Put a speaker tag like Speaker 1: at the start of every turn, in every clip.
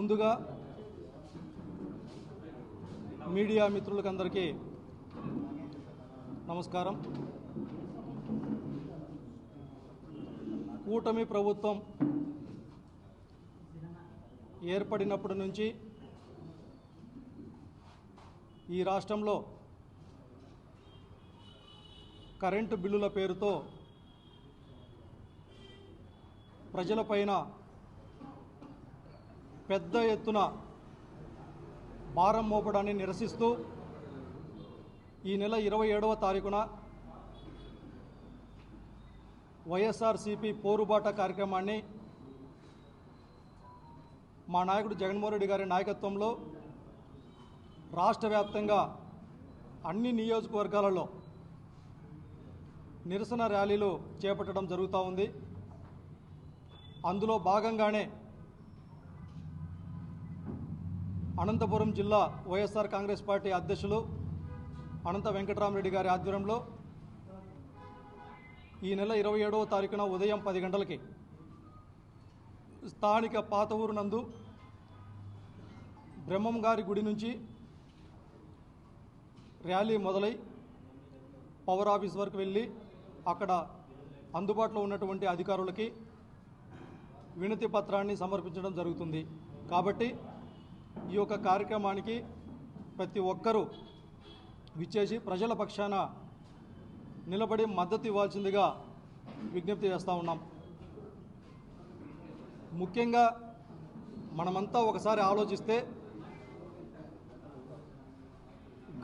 Speaker 1: ముందుగా మీడియా మిత్రులకందరికీ నమస్కారం. కూటమి ప్రభుత్వం ఏర్పడినప్పటి నుంచి ఈ రాష్ట్రంలో కరెంటు బిల్లుల పేరుతో ప్రజలపైన పెద్ద ఎత్తున భారం మోపడాన్ని నిరసిస్తూ ఈ నెల 27వ తారీఖున వైఎస్ఆర్సీపీ పోరుబాట కార్యక్రమాన్ని మా నాయకుడు జగన్మోహన్ రెడ్డి గారి నాయకత్వంలో రాష్ట్ర వ్యాప్తంగా అన్ని నియోజకవర్గాలలో నిరసన ర్యాలీలు చేపట్టడం జరుగుతూ ఉంది. అందులో భాగంగానే అనంతపురం జిల్లా వైఎస్ఆర్ కాంగ్రెస్ పార్టీ అధ్యక్షులు అనంత వెంకటరామరెడ్డి గారి ఆధ్వర్యంలో ఈ నెల 27వ తారీఖున ఉదయం 10 గంటలకి స్థానిక పాత ఊరు నందు బ్రహ్మం గారి గుడి నుంచి ర్యాలీ మొదలై పవర్ ఆఫీస్ వరకు వెళ్ళి అక్కడ అందుబాటులో ఉన్నటువంటి అధికారులకి వినతి పత్రాన్ని సమర్పించడం జరుగుతుంది. కాబట్టి ఈ యొక్క కార్యక్రమానికి ప్రతి ఒక్కరూ విచ్చేసి ప్రజల పక్షాన నిలబడి మద్దతు ఇవ్వాల్సిందిగా విజ్ఞప్తి చేస్తూ ఉన్నాం. ముఖ్యంగా మనమంతా ఒకసారి ఆలోచిస్తే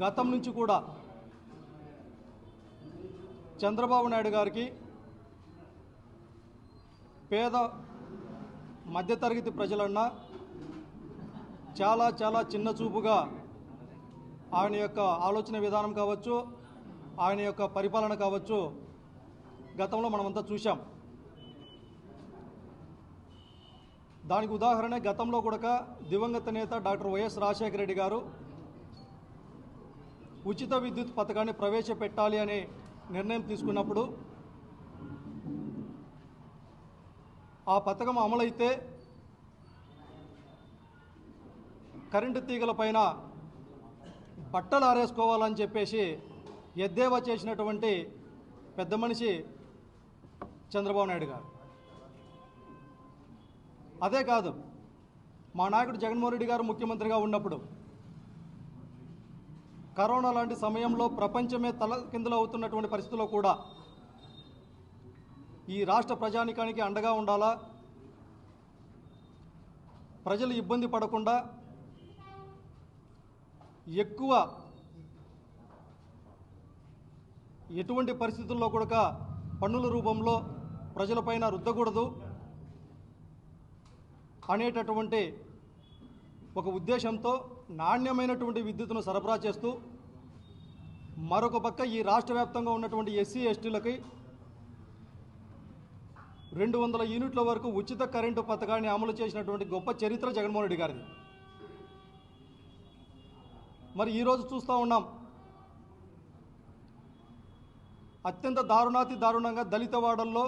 Speaker 1: గతం నుంచి కూడా చంద్రబాబు నాయుడు గారికి పేద మధ్యతరగతి ప్రజలన్నా చాలా చాలా చిన్న చూపుగా ఆయన యొక్క ఆలోచన విధానం కావచ్చు, ఆయన యొక్క పరిపాలన కావచ్చు గతంలో మనమంతా చూశాం. దానికి ఉదాహరణ గతంలో కూడా దివంగత నేత డాక్టర్ వైఎస్ రాజశేఖర రెడ్డి గారు ఉచిత విద్యుత్ పథకాన్ని ప్రవేశపెట్టాలి అనే నిర్ణయం తీసుకున్నప్పుడు ఆ పథకం అమలైతే కరెంటు తీగల పైన బట్టలు ఆరేసుకోవాలని చెప్పేసి ఎద్దేవా చేసినటువంటి పెద్ద మనిషి చంద్రబాబు నాయుడు గారు. అదే కాదు, మా నాయకుడు జగన్మోహన్ రెడ్డి గారు ముఖ్యమంత్రిగా ఉన్నప్పుడు కరోనా లాంటి సమయంలో ప్రపంచమే తలకిందులు అవుతున్నటువంటి పరిస్థితుల్లో కూడా ఈ రాష్ట్ర ప్రజానికానికి అండగా ఉండాలా, ప్రజలు ఇబ్బంది పడకుండా ఎక్కువ ఎటువంటి పరిస్థితుల్లో కూడా పన్నుల రూపంలో ప్రజలపైన రుద్దకూడదు అనేటటువంటి ఒక ఉద్దేశంతో నాణ్యమైనటువంటి విద్యుత్తును సరఫరా చేస్తూ మరొక పక్క ఈ రాష్ట్ర వ్యాప్తంగా ఉన్నటువంటి ఎస్సీ ఎస్టీలకి 200 యూనిట్ల వరకు ఉచిత కరెంటు పథకాన్ని అమలు చేసినటువంటి గొప్ప చరిత్ర జగన్మోహన్ రెడ్డి గారిది. మరి ఈరోజు చూస్తూ ఉన్నాం, అత్యంత దారుణాతి దారుణంగా దళిత వాడల్లో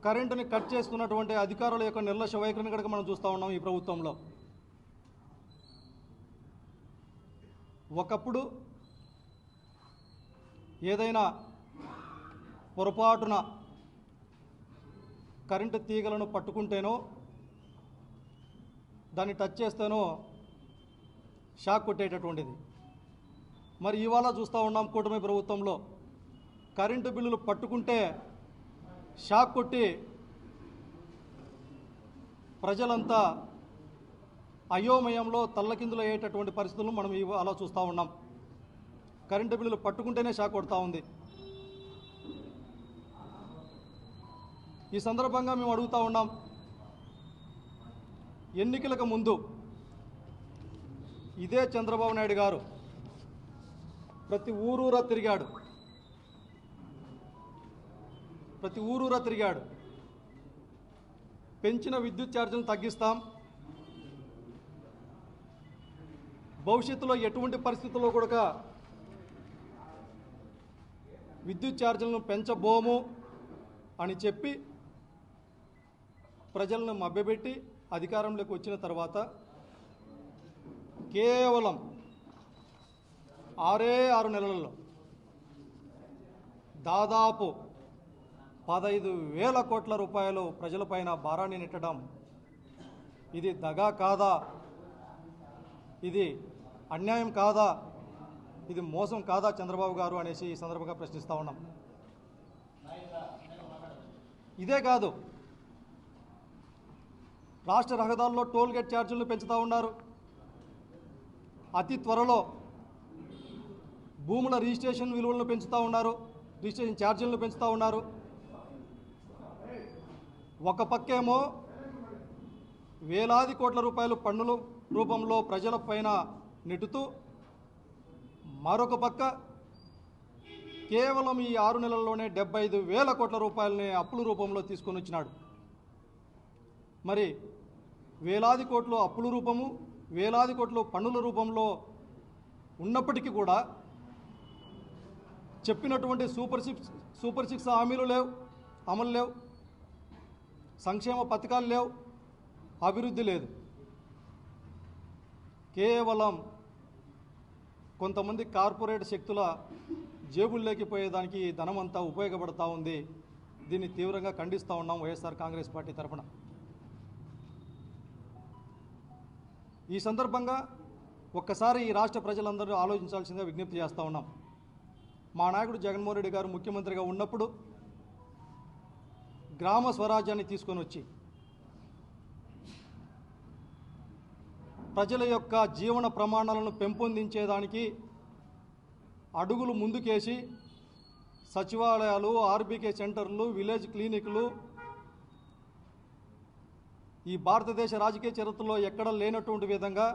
Speaker 1: కరెంటుని కట్ చేస్తున్నటువంటి అధికారుల యొక్క నిర్లక్ష్య వైఖరిని కనుక మనం చూస్తూ ఉన్నాం. ఈ ప్రభుత్వంలో ఒకప్పుడు ఏదైనా పొరపాటున కరెంటు తీగలను పట్టుకుంటేనో దాన్ని టచ్ చేస్తేనో షాక్ కొట్టేటటువంటిది. మరి ఇవాళ చూస్తూ ఉన్నాం కూటమి ప్రభుత్వంలో కరెంటు బిల్లులు పట్టుకుంటే షాక్ కొట్టి ప్రజలంతా అయోమయంలో తల్లకిందులు అయ్యేటటువంటి పరిస్థితులను మనం అలా చూస్తూ ఉన్నాం. కరెంటు బిల్లులు పట్టుకుంటేనే షాక్ కొడతా ఉంది. ఈ సందర్భంగా మేము అడుగుతూ ఉన్నాం, ఎన్నికలకు ముందు ఇదే చంద్రబాబు నాయుడు గారు ప్రతి ఊరూరా తిరిగాడు. పెంచిన విద్యుత్ ఛార్జీలను తగ్గిస్తాం, భవిష్యత్తులో ఎటువంటి పరిస్థితుల్లో కూడా విద్యుత్ ఛార్జీలను పెంచబోము అని చెప్పి ప్రజలను మభ్యపెట్టి అధికారంలోకి వచ్చిన తర్వాత కేవలం 6 నెలల్లో దాదాపు 15,000 కోట్ల రూపాయలు ప్రజలపైన భారాన్ని నెట్టడం ఇది దగా కాదా? ఇది అన్యాయం కాదా? ఇది మోసం కాదా చంద్రబాబు గారు అనేసి ఈ సందర్భంగా ప్రశ్నిస్తూ ఉన్నాం. ఇదే కాదు, రాష్ట్ర రహదారుల్లో టోల్ గేట్ ఛార్జీలను పెంచుతూ ఉన్నారు. అతి త్వరలో భూముల రిజిస్ట్రేషన్ విలువలను పెంచుతూ ఉన్నారు, రిజిస్ట్రేషన్ ఛార్జీలను పెంచుతూ ఉన్నారు. ఒక పక్కేమో వేలాది కోట్ల రూపాయలు పన్నుల రూపంలో ప్రజలపైన నెట్టుతూ, మరొక పక్క కేవలం ఈ 6 నెలల్లోనే 75,000 కోట్ల రూపాయలని అప్పుల రూపంలో తీసుకొని వచ్చినాడు. మరి వేలాది కోట్లు అప్పుల రూపము, వేలాది కోట్లు పన్నుల రూపంలో ఉన్నప్పటికీ కూడా చెప్పినటువంటి సూపర్ సిక్స్ హామీలు లేవు, అమలు లేవు, సంక్షేమ పథకాలు లేవు, అభివృద్ధి లేదు. కేవలం కొంతమంది కార్పొరేట్ శక్తుల జేబుల్లోకి పోయేదానికి ధనమంతా ఉపయోగపడుతూ ఉంది. దీన్ని తీవ్రంగా ఖండిస్తూ ఉన్నాం వైఎస్ఆర్ కాంగ్రెస్ పార్టీ తరఫున. ఈ సందర్భంగా ఒక్కసారి ఈ రాష్ట్ర ప్రజలందరూ ఆలోచించాల్సిందిగా విజ్ఞప్తి చేస్తూ ఉన్నాం. మా నాయకుడు జగన్మోహన్ రెడ్డి గారు ముఖ్యమంత్రిగా ఉన్నప్పుడు గ్రామ స్వరాజ్యాన్ని తీసుకొని వచ్చి ప్రజల యొక్క జీవన ప్రమాణాలను పెంపొందించేదానికి అడుగులు ముందుకేసి సచివాలయాలు, ఆర్బీకే సెంటర్లు, విలేజ్ క్లినిక్లు ఈ భారతదేశ రాజకీయ చరిత్రలో ఎక్కడ లేనటువంటి విధంగా